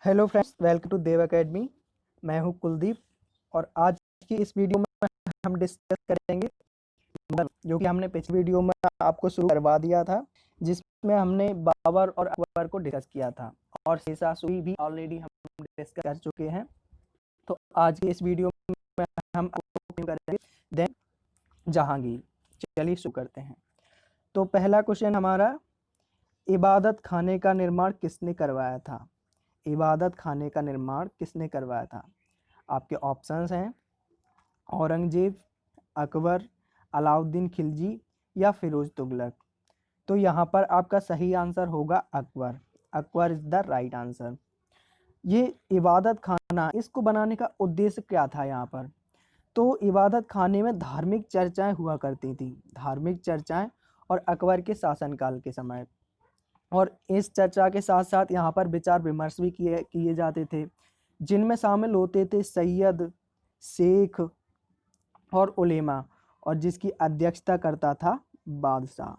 Hello friends, welcome to Dev academy. मैं हूं कुलदीप और आज की इस वीडियो में हम डिस्कस करेंगे नंबर, जो कि हमने पिछली वीडियो में आपको शुरू करवा दिया था, जिसमें हमने बाबर और अकबर को डिस्कस किया था और शेषा सूरी भी ऑलरेडी हम डिस्कस कर चुके हैं। तो आज की इस वीडियो में हम करेंगे देन जहांगीर। चलिए शुरू करते हैं। तो पहला क्वेश्चन हमारा, इबादत खाने का निर्माण किसने करवाया था? इबादत खाने का निर्माण किसने करवाया था? आपके ऑप्शंस हैं औरंगजेब, अकबर, अलाउद्दीन खिलजी या फिरोज तुगलक। तो यहाँ पर आपका सही आंसर होगा Akbar. Akbar is the right answer. ये इबादत खाना, इसको बनाने का उद्देश्य क्या था यहाँ पर? तो इबादत खाने में धार्मिक चर्चाएं हुआ करती थी, धार्मिक चर्चाएं, और अकबर के शासनकाल के समय। और इस चर्चा के साथ साथ यहाँ पर विचार विमर्श भी किए जाते थे, जिनमें शामिल होते थे सैयद, शेख और उलेमा, और जिसकी अध्यक्षता करता था बादशाह।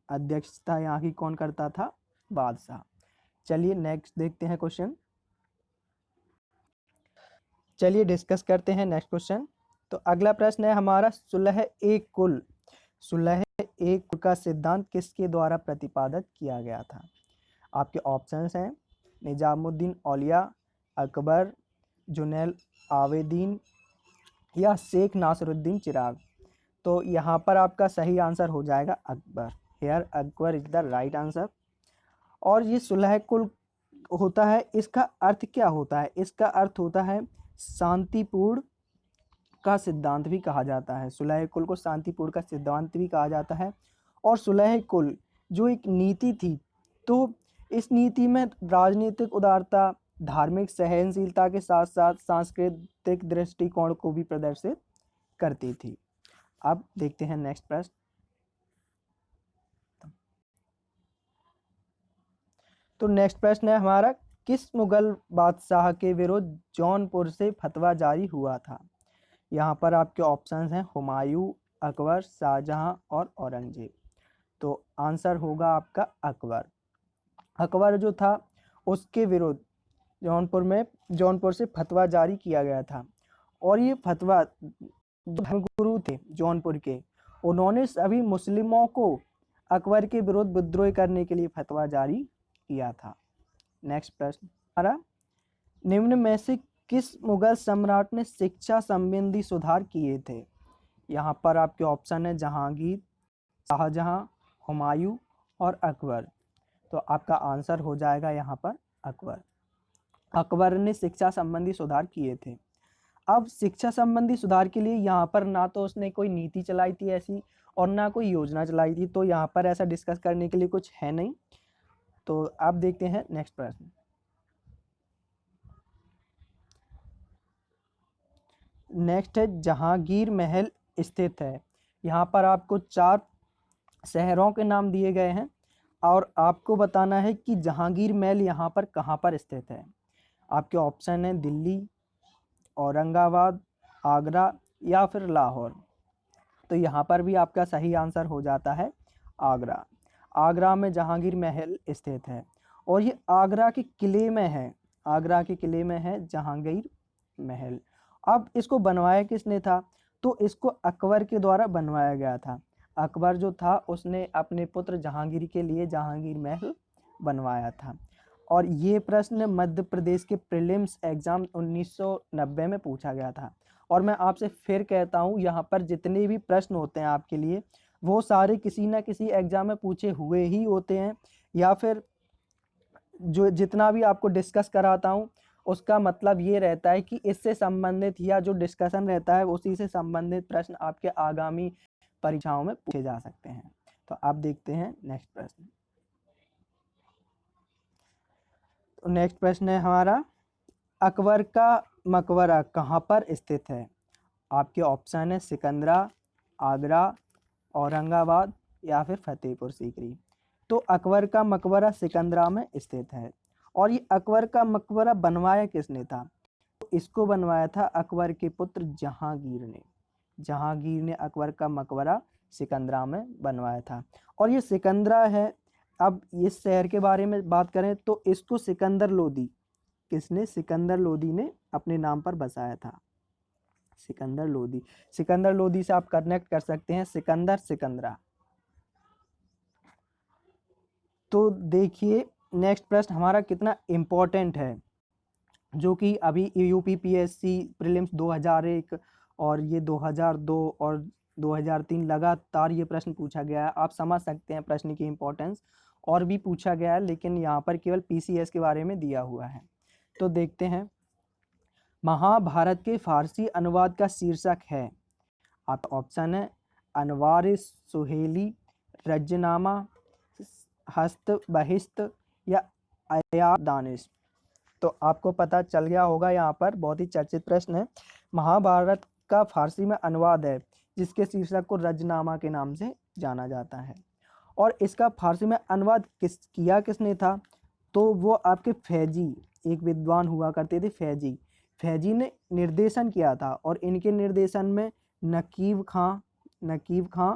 अध्यक्षता यहाँ की कौन करता था? बादशाह। चलिए नेक्स्ट देखते हैं क्वेश्चन। चलिए डिस्कस करते हैं नेक्स्ट क्वेश्चन। तो अगला प्रश्न है हमारा, सुलह-ए-कुल। सुलह-ए-कुल का सिद्धांत किसके द्वारा प्रतिपादित किया गया था? आपके ऑप्शंस हैं निजामुद्दीन औलिया, अकबर, जुनैल आवेदीन या शेख नासरुद्दीन चिराग। तो यहाँ पर आपका सही आंसर हो जाएगा Akbar. Here Akbar is the right answer. और ये सुलह कुल होता है, इसका अर्थ क्या होता है? इसका अर्थ होता है शांतिपूर्ण का सिद्धांत भी कहा जाता है। सुलह कुल को शांतिपूर्ण का सिद्धांत भी कहा जाता है। और सुलह कुल जो एक नीति थी, तो इस नीति में राजनीतिक उदारता, धार्मिक सहनशीलता के साथ साथ सांस्कृतिक दृष्टिकोण को भी प्रदर्शित करती थी। अब देखते हैं नेक्स्ट प्रश्न। तो नेक्स्ट प्रश्न है हमारा, किस मुगल बादशाह के विरुद्ध जौनपुर से फतवा जारी हुआ था? यहाँ पर आपके ऑप्शंस हैं हुमायूं, अकबर, शाहजहां और औरंगजेब। तो आंसर होगा आपका अकबर। अकबर जो था, उसके विरुद्ध जौनपुर से फतवा जारी किया गया था। और ये फतवा, जो धर्मगुरु थे जौनपुर के, उन्होंने सभी मुस्लिमों को अकबर के विरुद्ध विद्रोह करने के लिए फतवा जारी किया था। नेक्स्ट प्रश्न हमारा, निम्न में से किस मुगल सम्राट ने शिक्षा संबंधी सुधार किए थे? यहाँ पर आपके ऑप्शन है जहांगीर, शाहजहां, हुमायूं और अकबर। तो आपका आंसर हो जाएगा यहाँ पर अकबर। अकबर ने शिक्षा संबंधी सुधार किए थे। अब शिक्षा संबंधी सुधार के लिए यहाँ पर ना तो उसने कोई नीति चलाई थी ऐसी, और ना कोई योजना चलाई थी, तो यहाँ पर ऐसा डिस्कस करने के लिए कुछ है नहीं। तो आप देखते हैं नेक्स्ट प्रश्न। नेक्स्ट है जहांगीर महल स्थित है। यहाँ पर आपको 4 शहरों के नाम दिए गए हैं और आपको बताना है कि जहांगीर महल यहाँ पर कहाँ पर स्थित है। आपके ऑप्शन है दिल्ली, औरंगाबाद, आगरा या फिर लाहौर। तो यहाँ पर भी आपका सही आंसर हो जाता है आगरा। आगरा में जहांगीर महल स्थित है और ये आगरा के किले में है। आगरा के किले में है जहांगीर महल। अब इसको बनवाया किसने था? तो इसको अकबर के द्वारा बनवाया गया था। अकबर जो था, उसने अपने पुत्र जहांगीर के लिए जहांगीर महल बनवाया था। और ये प्रश्न मध्य प्रदेश के प्रीलिम्स एग्जाम 1990 में पूछा गया था। और मैं आपसे फिर कहता हूँ, यहाँ पर जितने भी प्रश्न होते हैं आपके लिए, वो सारे किसी ना किसी एग्जाम में पूछे हुए ही होते हैं, या फिर जो जितना भी आपको डिस्कस कराता हूँ उसका मतलब ये रहता है कि इससे संबंधित, या जो डिस्कशन रहता है उसी से संबंधित प्रश्न आपके आगामी परीक्षाओं में पूछे जा सकते हैं। तो आप देखते हैं नेक्स्ट प्रश्न। तो नेक्स्ट प्रश्न है हमारा, अकबर का मकबरा कहाँ पर स्थित है? आपके ऑप्शन है सिकंदरा, आगरा, औरंगाबाद या फिर फतेहपुर सीकरी। तो अकबर का मकबरा सिकंदरा में स्थित है। और ये अकबर का मकबरा बनवाया किसने था? तो इसको बनवाया था अकबर के पुत्र जहांगीर ने। जहांगीर ने अकबर का मकबरा सिकंदरा में बनवाया था। और ये सिकंदरा है, अब इस शहर के बारे में बात करें तो इसको सिकंदर लोदी किसने, सिकंदर लोदी ने अपने नाम पर बसाया था। सिकंदर लोदी, सिकंदर लोदी से आप कनेक्ट कर सकते हैं सिकंदर सिकंदरा। तो देखिए नेक्स्ट प्रश्न हमारा कितना इम्पोर्टेंट है, जो कि अभी यूपीपीएससी प्रीलिम्स 2001 और ये 2002 और 2003 लगातार ये प्रश्न पूछा गया है। आप समझ सकते हैं प्रश्न की इम्पोर्टेंस। और भी पूछा गया है लेकिन यहाँ पर केवल पीसीएस के बारे में दिया हुआ है। तो देखते हैं, महाभारत के फारसी अनुवाद का शीर्षक है। आप ऑप्शन है अनवार सुहेली, रजनामा, हस्त बहिस्त या अयार दानिश। तो आपको पता चल गया होगा, यहाँ पर बहुत ही चर्चित प्रश्न है। महाभारत का फारसी में अनुवाद है जिसके शीर्षक को रजनामा के नाम से जाना जाता है। और इसका फारसी में अनुवाद किसने था, तो वो आपके फैजी, एक विद्वान हुआ करते थे फैजी। फैजी ने निर्देशन किया था और इनके निर्देशन में नकीब खां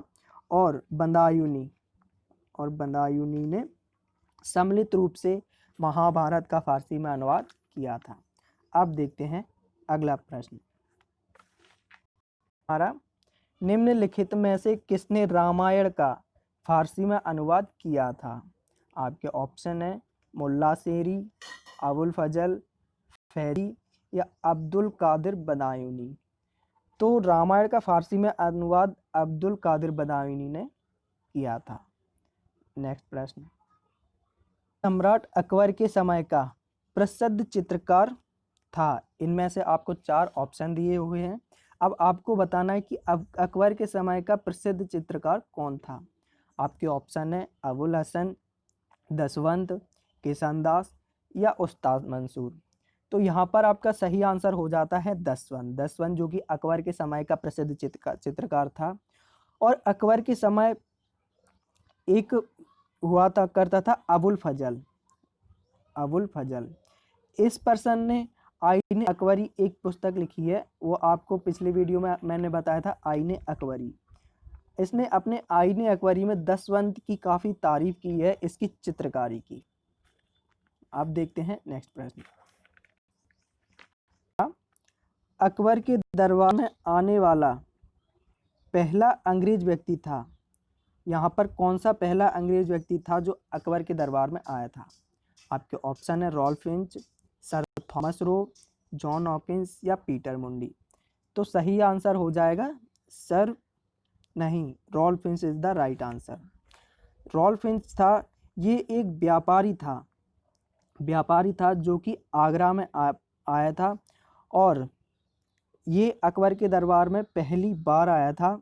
और बदायूनी ने सम्मिलित रूप से महाभारत का फारसी में अनुवाद किया था। अब देखते हैं अगला प्रश्न हमारा, निम्नलिखित में से किसने रामायण का फारसी में अनुवाद किया था। आपके ऑप्शन है मुल्ला शेरी, अबुल फजल फैरी या अब्दुल कादिर बदायूनी। तो रामायण का फारसी में अनुवाद अब्दुल कादिर बदायूनी ने किया था। नेक्स्ट प्रश्न, सम्राट अकबर के समय का प्रसिद्ध चित्रकार था। इनमें से आपको 4 ऑप्शन दिए हुए हैं। अब आपको बताना है कि अकबर के समय का प्रसिद्ध चित्रकार कौन था। आपके ऑप्शन है अबुल हसन, दसवंत, किशनदास या उस्ताद मंसूर। तो यहाँ पर आपका सही आंसर हो जाता है दसवंत, जो कि अकबर के समय का प्रसिद्ध चित्रकार था। और अकबर के समय एक हुआ करता था अबुल फजल। इस पर्सन ने आईने अकबरी एक पुस्तक लिखी है, वो आपको पिछले वीडियो में मैंने बताया था आईने अकबरी। इसने अपने आईने अकबरी में दसवंत की काफ़ी तारीफ की है, इसकी चित्रकारी की। आप देखते हैं नेक्स्ट प्रश्न, अकबर के दरबार में आने वाला पहला अंग्रेज व्यक्ति था। यहाँ पर कौन सा पहला अंग्रेज व्यक्ति था जो अकबर के दरबार में आया था। आपके ऑप्शन है Ralph Finch, sir Thomas Roe, John Hawkins या पीटर मुंडी। तो सही आंसर हो जाएगा Ralph Finch is the right answer. Ralph Finch था, ये एक व्यापारी था जो कि आगरा में आया था और ये अकबर के दरबार में पहली बार आया था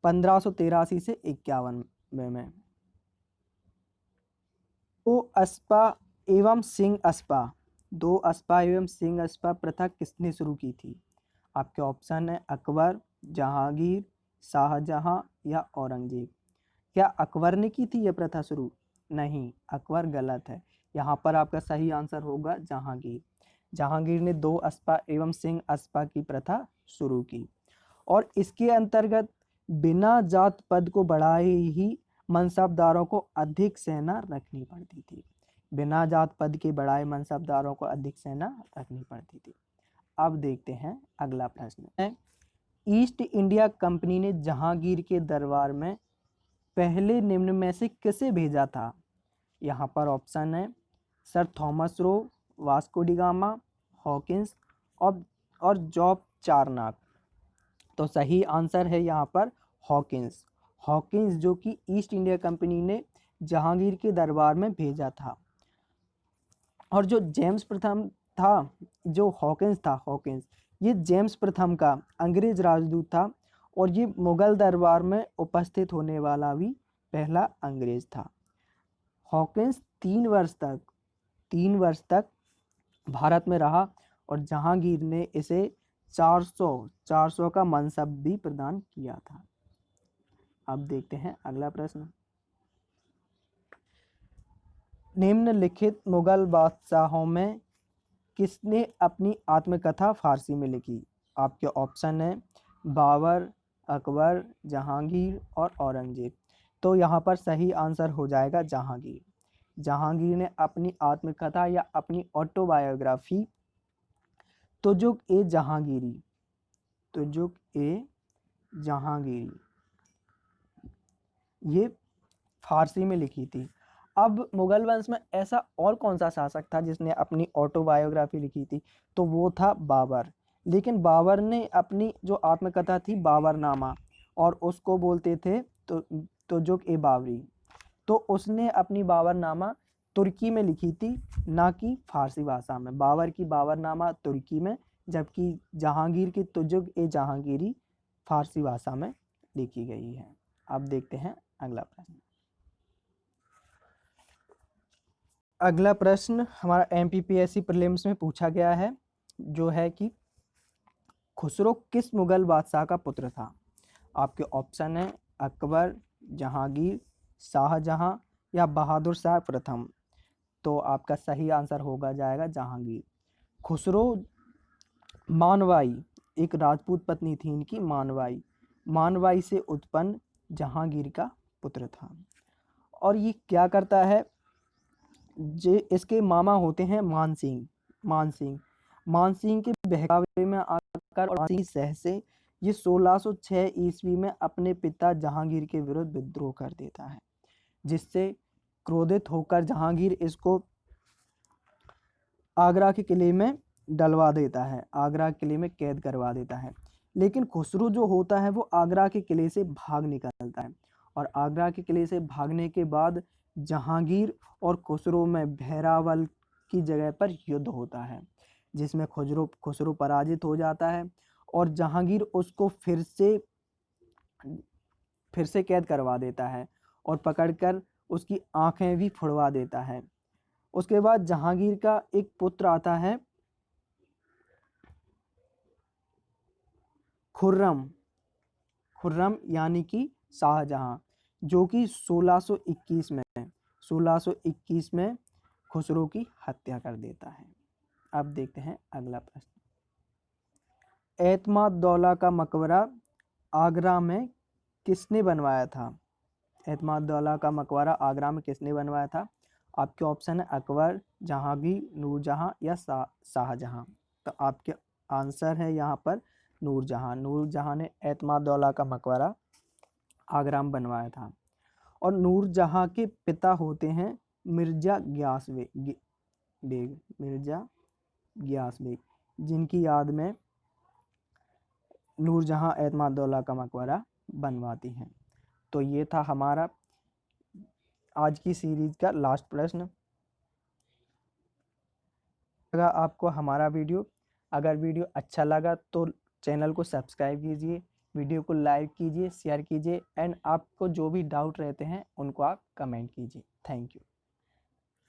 1583 से 51 में। दो अस्पा एवं सिंह अस्पा प्रथा किसने शुरू की थी। आपके ऑप्शन है अकबर, जहांगीर, शाहजहां या औरंगजेब। क्या अकबर ने की थी यह प्रथा शुरू? नहीं, अकबर गलत है। यहाँ पर आपका सही आंसर होगा जहांगीर ने 2 अस्पा एवं सिंह अस्पा की प्रथा शुरू की। और इसके अंतर्गत बिना जात पद को बढ़ाए ही मनसबदारों को अधिक सेना रखनी पड़ती थी। बिना जात पद के बढ़ाए मनसबदारों को अधिक सेना रखनी पड़ती थी। अब देखते हैं अगला प्रश्न है, ईस्ट इंडिया कंपनी ने जहांगीर के दरबार में पहले निम्न में से किसे भेजा था। यहाँ पर ऑप्शन है सर थॉमस रो, वास्को डी गामा, हॉकिंस और जॉब चारनाक। तो सही आंसर है यहाँ पर हॉकिंस, जो कि ईस्ट इंडिया कंपनी ने जहांगीर के दरबार में भेजा था। और जो जेम्स प्रथम था, जो हॉकिंस ये जेम्स प्रथम का अंग्रेज राजदूत था और ये मुगल दरबार में उपस्थित होने वाला भी पहला अंग्रेज था। हॉकिंस 3 वर्ष तक भारत में रहा और जहांगीर ने इसे 400 का मनसब भी प्रदान किया था। अब देखते हैं अगला प्रश्न, निम्नलिखित मुगल बादशाहों में किसने अपनी आत्मकथा फारसी में लिखी। आपके ऑप्शन है बाबर, अकबर, जहांगीर और औरंगजेब। तो यहाँ पर सही आंसर हो जाएगा जहांगीर। जहांगीर ने अपनी आत्मकथा या अपनी ऑटोबायोग्राफी तुजुक ए जहांगीरी ये फारसी में लिखी थी। अब मुगल वंश में ऐसा और कौन सा शासक था जिसने अपनी ऑटोबायोग्राफी लिखी थी? तो वो था बाबर। लेकिन बाबर ने अपनी जो आत्मकथा थी बाबरनामा, और उसको बोलते थे तुजुक ए बाबरी, तो उसने अपनी बाबरनामा तुर्की में लिखी थी, ना कि फारसी भाषा में। बाबर की बाबरनामा तुर्की में, जबकि जहांगीर की तुजुक ए जहांगीरी फारसी भाषा में लिखी गई है। अब देखते हैं अगला प्रश्न। अगला प्रश्न हमारा MPPSC प्रीलिम्स में पूछा गया है, जो है कि खुसरो किस मुगल बादशाह का पुत्र था? आपके ऑप्शन है अकबर, जहांगीर, शाहजहां या बहादुर शाह प्रथम। तो आपका सही आंसर होगा जाएगा जहांगीर। खुसरो मानवाई, एक राजपूत पत्नी थी इनकी मानवाई से उत्पन्न जहांगीर का पुत्र था। और ये क्या करता है, इसके मामा होते हैं मानसिंह के बहकावे में आकर और मानसिंह सह से ये 1606 ईस्वी में अपने पिता जहांगीर के विरुद्ध विद्रोह कर देता है, जिससे क्रोधित होकर जहांगीर इसको आगरा के किले में डलवा देता है, आगरा के किले में कैद करवा देता है। लेकिन खुसरो जो होता है वो आगरा के किले से भाग निकलता है, और आगरा के किले से भागने के बाद जहांगीर और खुसरो में बहरावल की जगह पर युद्ध होता है, जिसमें खुसरो पराजित हो जाता है और जहांगीर उसको फिर से कैद करवा देता है और पकड़कर उसकी आंखें भी फुड़वा देता है। उसके बाद जहांगीर का एक पुत्र आता है खुर्रम यानी कि शाहजहां, जो कि 1621 में खुसरो की हत्या कर देता है। अब देखते हैं अगला प्रश्न। एतमाद-दौला का मकबरा आगरा में किसने बनवाया था? एतमाद-दौला का मकबरा आगरा में किसने बनवाया था? आपके ऑप्शन है अकबर, जहांगीर, नूरजहां या शाहजहां। तो आपके आंसर है यहाँ पर नूरजहां ने एतमाद-दौला का मकबरा आगरा में बनवाया था। और नूरजहां के पिता होते हैं मिर्जा गियास बेग, जिनकी याद में नूरजहां एतमाद-दौला का मकबरा बनवाती हैं। तो ये था हमारा आज की सीरीज का लास्ट प्रश्न। अगर आपको हमारा वीडियो अच्छा लगा तो चैनल को सब्सक्राइब कीजिए, वीडियो को लाइक कीजिए, शेयर कीजिए, एंड आपको जो भी डाउट रहते हैं उनको आप कमेंट कीजिए। Thank you.